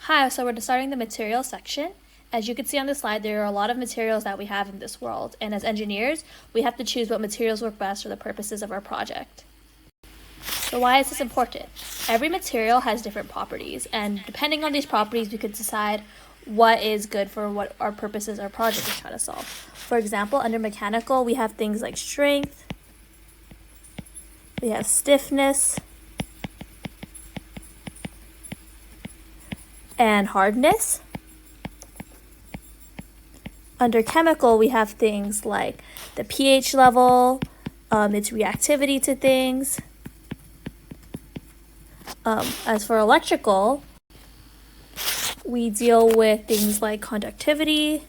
Hi, so we're starting the material section. As you can see on the slide, there are a lot of materials that we have in this world, and as engineers, we have to choose what materials work best for the purposes of our project. So why is this important? Every material has different properties, and depending on these properties, we could decide what is good for what our purposes our project is trying to solve. For example, under mechanical, we have things like strength, we have stiffness, and hardness. Under chemical, we have things like the pH level, its reactivity to things. As for electrical, we deal with things like conductivity,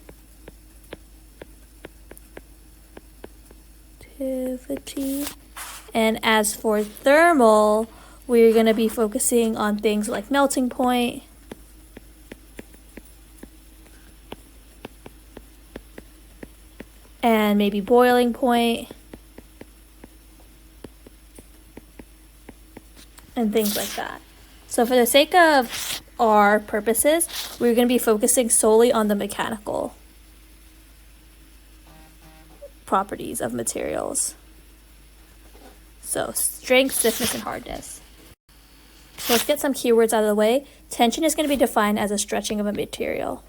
and as for thermal, we're going to be focusing on things like melting point, and maybe boiling point, and things like that. So for the sake of our purposes, we're going to be focusing solely on the mechanical properties of materials. So strength, stiffness, and hardness. So let's get some keywords out of the way. Tension is going to be defined as a stretching of a material.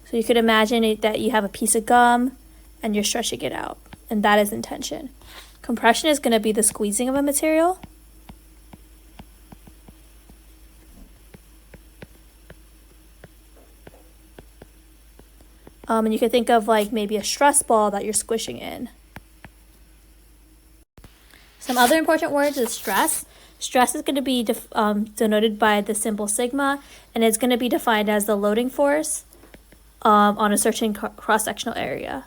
So you could imagine that you have a piece of gum and you're stretching it out, and that is tension. Compression is going to be the squeezing of a material. And you could think of like maybe a stress ball that you're squishing in. Some other important words is stress. Stress is going to be denoted by the symbol sigma, and it's going to be defined as the loading force on a certain cross-sectional area.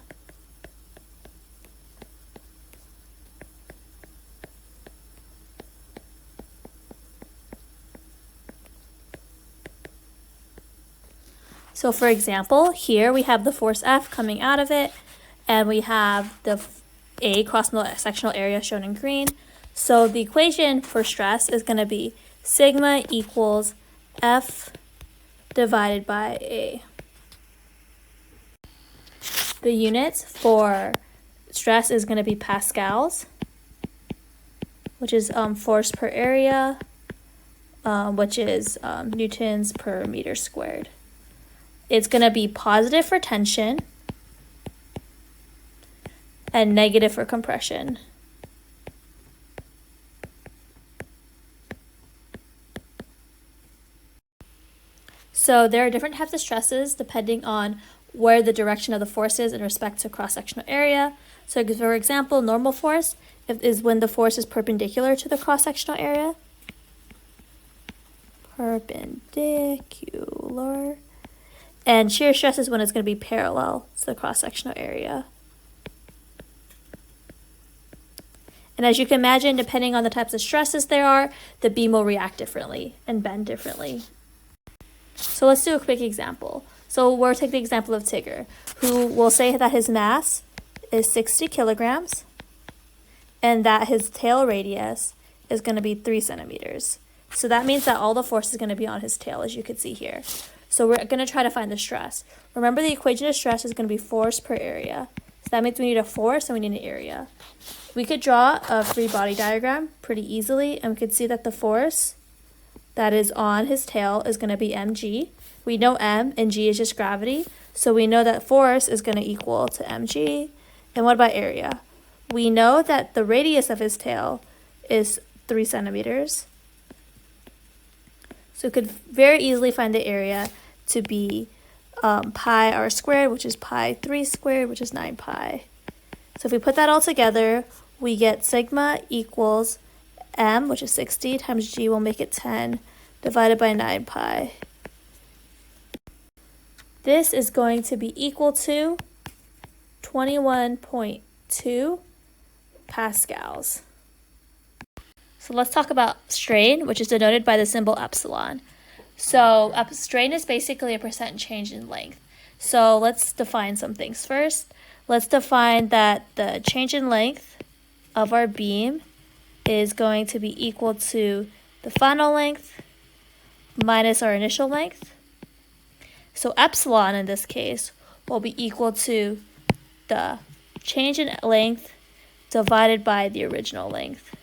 So for example, here we have the force F coming out of it, and we have the A cross-sectional area shown in green. So the equation for stress is going to be sigma equals F divided by A. The units for stress is going to be pascals, which is force per area, which is newtons per meter squared. It's going to be positive for tension and negative for compression. So there are different types of stresses depending on where the direction of the force is in respect to cross-sectional area. So for example, normal force is when the force is perpendicular to the cross-sectional area. Perpendicular. And shear stress is when it's going to be parallel to the cross-sectional area. And as you can imagine, depending on the types of stresses there are, the beam will react differently and bend differently. So let's do a quick example. So we'll take the example of Tigger, who will say that his mass is 60 kilograms and that his tail radius is going to be 3 centimeters. So that means that all the force is going to be on his tail, as you can see here. So we're going to try to find the stress. Remember, the equation of stress is going to be force per area. So that means we need a force and we need an area. We could draw a free body diagram pretty easily, and we could see that the force that is on his tail is going to be mg. We know m and g is just gravity, so we know that force is going to equal to mg. And what about area? We know that the radius of his tail is 3 centimeters. So we could very easily find the area to be pi r squared, which is pi 3 squared, which is 9 pi. So if we put that all together, we get sigma equals m, which is 60, times g will make it 10, divided by 9 pi. This is going to be equal to 21.2 pascals. So let's talk about strain, which is denoted by the symbol epsilon. So strain is basically a percent change in length. So let's define some things first. Let's define that the change in length of our beam is going to be equal to the final length minus our initial length. So epsilon in this case will be equal to the change in length divided by the original length.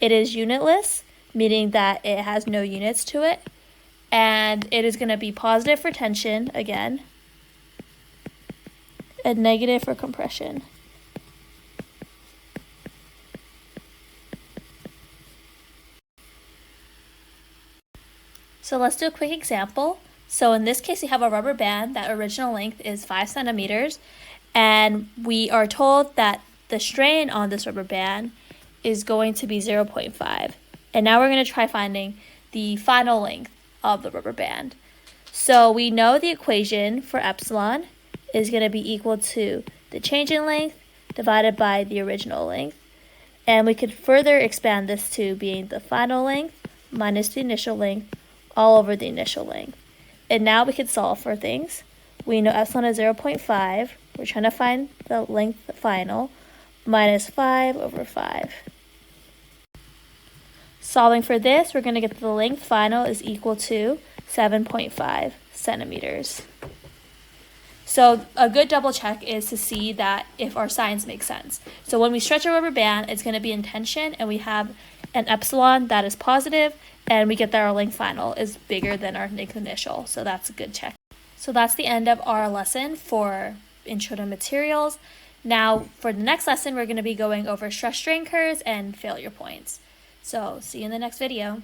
It is unitless, meaning that it has no units to it, and it is going to be positive for tension again, and negative for compression. So let's do a quick example. So in this case, we have a rubber band that original length is 5 centimeters, and we are told that the strain on this rubber band is going to be 0.5. And now we're going to try finding the final length of the rubber band. So we know the equation for epsilon is going to be equal to the change in length divided by the original length. And we could further expand this to being the final length minus the initial length all over the initial length. And now we could solve for things. We know epsilon is 0.5. We're trying to find the length final minus 5 over 5. Solving for this, we're going to get the length final is equal to 7.5 centimeters. So a good double check is to see that if our signs make sense. So when we stretch a rubber band, it's going to be in tension, and we have an epsilon that is positive, and we get that our length final is bigger than our length initial. So that's a good check. So that's the end of our lesson for Intro to Materials. Now for the next lesson, we're going to be going over stress strain curves and failure points. So see you in the next video.